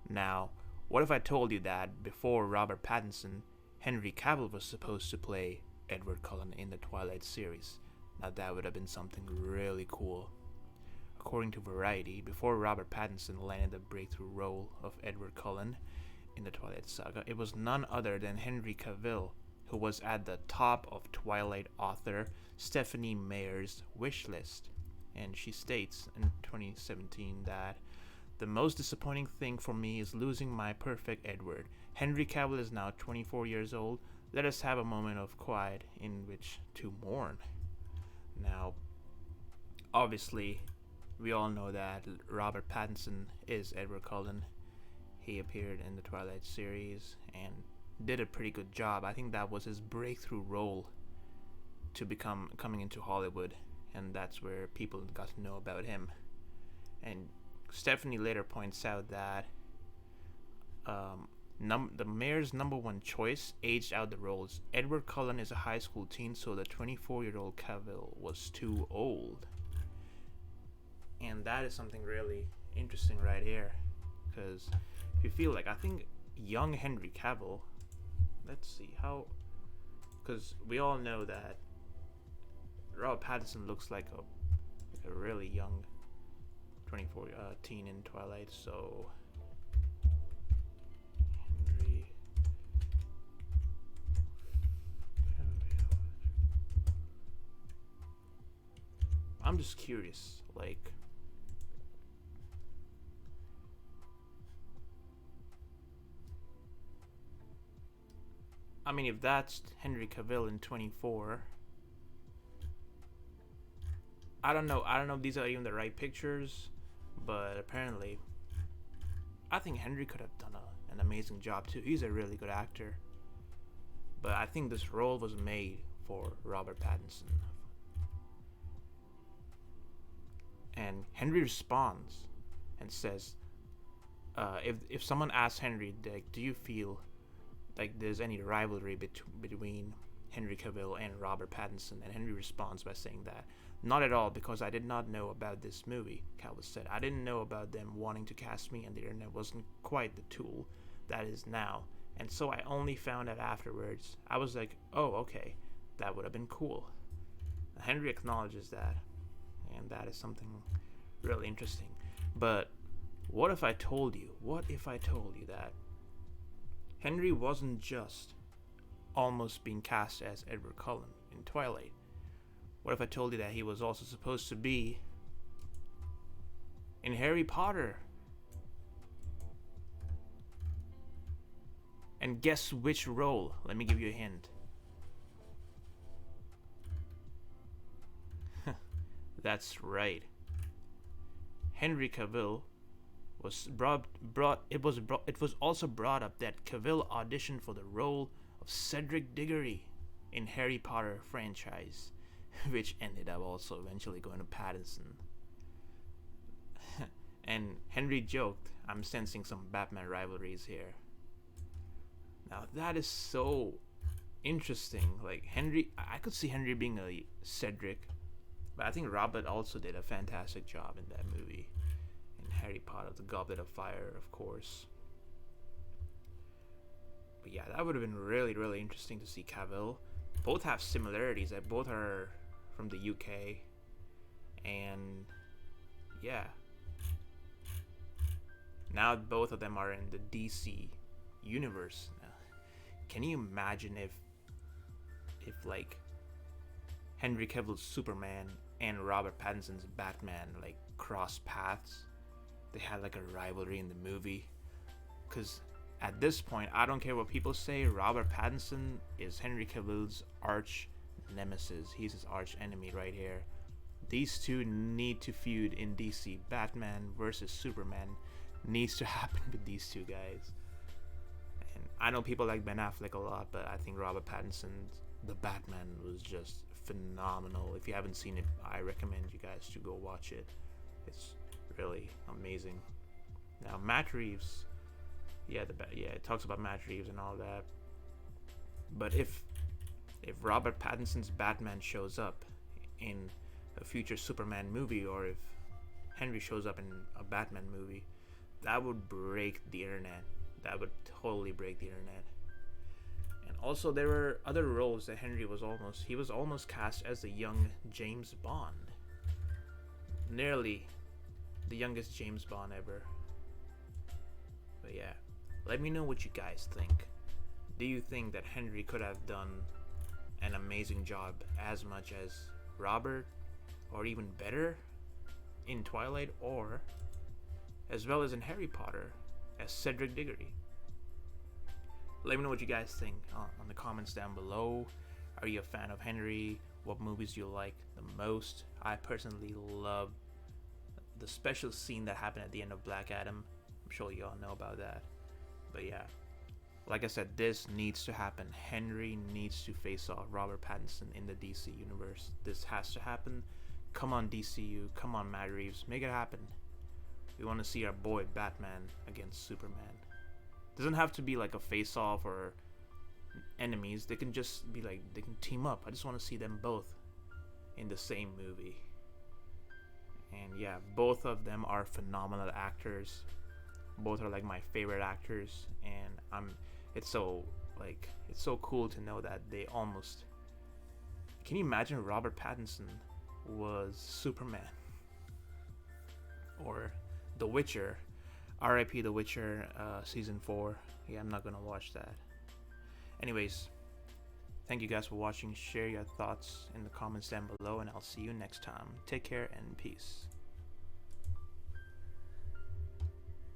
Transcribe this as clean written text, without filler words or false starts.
Now, what if I told you that before Robert Pattinson, Henry Cavill was supposed to play Edward Cullen in the Twilight series? Now, that would have been something really cool. According to Variety, before Robert Pattinson landed the breakthrough role of Edward Cullen in the Twilight Saga, it was none other than Henry Cavill, who was at the top of Twilight author Stephenie Meyer's wish list. And she states in 2017 that the most disappointing thing for me is losing my perfect Edward. Henry Cavill is now 24 years old. Let us have a moment of quiet in which to mourn. Now, obviously, we all know that Robert Pattinson is Edward Cullen. He appeared in the Twilight series and did a pretty good job. I think that was his breakthrough role to become coming into Hollywood, and that's where people got to know about him. And Stephenie later points out that the mayor's number one choice aged out the roles. Edward Cullen is a high school teen, so the 24-year-old Cavil was too old. And that is something really interesting right here, because if you feel like, I think young Henry Cavill, let's see how, because we all know that Robert Pattinson looks like a really young 24 teen in Twilight. So Henry Cavill. I'm just curious, like, I mean, if that's Henry Cavill in 24, I don't know if these are even the right pictures, but apparently, I think Henry could have done an amazing job too. He's a really good actor. But I think this role was made for Robert Pattinson. And Henry responds and says, if someone asks Henry, like, do you feel like there's any rivalry between Henry Cavill and Robert Pattinson? And Henry responds by saying that, not at all, because I did not know about this movie. Cavill said, I didn't know about them wanting to cast me, and the internet wasn't quite the tool that is now. And so I only found out afterwards. I was like, oh, okay, that would have been cool. Henry acknowledges that, and that is something really interesting. But what if I told you that Henry wasn't just almost being cast as Edward Cullen in Twilight? What if I told you that he was also supposed to be in Harry Potter? And guess which role? Let me give you a hint. That's right. Henry Cavill was it was also brought up that Cavill auditioned for the role of Cedric Diggory in Harry Potter franchise, which ended up also eventually going to Pattinson. And Henry joked, I'm sensing some Batman rivalries here. Now that is so interesting. Like, Henry, I could see Henry being a Cedric, but I think Robert also did a fantastic job in that movie. In Harry Potter, the Goblet of Fire, of course. But yeah, that would have been really, really interesting to see Cavill. Both have similarities. That both are from the UK, and yeah, now both of them are in the DC universe. Now, can you imagine if like Henry Cavill's Superman and Robert Pattinson's Batman like cross paths? They had like a rivalry in the movie, because at this point, I don't care what people say, Robert Pattinson is Henry Cavill's arch nemesis. He's his arch enemy right here. These two need to feud in DC. Batman versus Superman needs to happen with these two guys. And I know people like Ben Affleck a lot, but I think Robert Pattinson's The Batman was just phenomenal. If you haven't seen it, I recommend you guys to go watch it. It's really amazing. Now, Matt Reeves, it talks about Matt Reeves and all that. But if Robert Pattinson's Batman shows up in a future Superman movie, or if Henry shows up in a Batman movie, that would break the internet. That would totally break the internet. And also there were other roles that Henry was almost cast as the young James Bond. Nearly the youngest James Bond ever. But yeah, let me know what you guys think. Do you think that Henry could have done an amazing job as much as Robert, or even better in Twilight, or as well as in Harry Potter as Cedric Diggory? Let me know what you guys think on the comments down below. Are you a fan of Henry? What movies do you like the most? I personally love the special scene that happened at the end of Black Adam. I'm sure you all know about that. But yeah, like I said, this needs to happen. Henry needs to face off Robert Pattinson in the DC universe. This has to happen. Come on, DCU. Come on, Matt Reeves. Make it happen. We want to see our boy Batman against Superman. Doesn't have to be like a face-off or enemies. They can just be like, they can team up. I just want to see them both in the same movie. And yeah, both of them are phenomenal actors. Both are like my favorite actors, and it's so cool to know that they almost. Can you imagine Robert Pattinson was Superman? Or The Witcher. R.I.P. The Witcher season 4. Yeah, I'm not gonna watch that. Anyways, thank you guys for watching. Share your thoughts in the comments down below, and I'll see you next time. Take care and peace.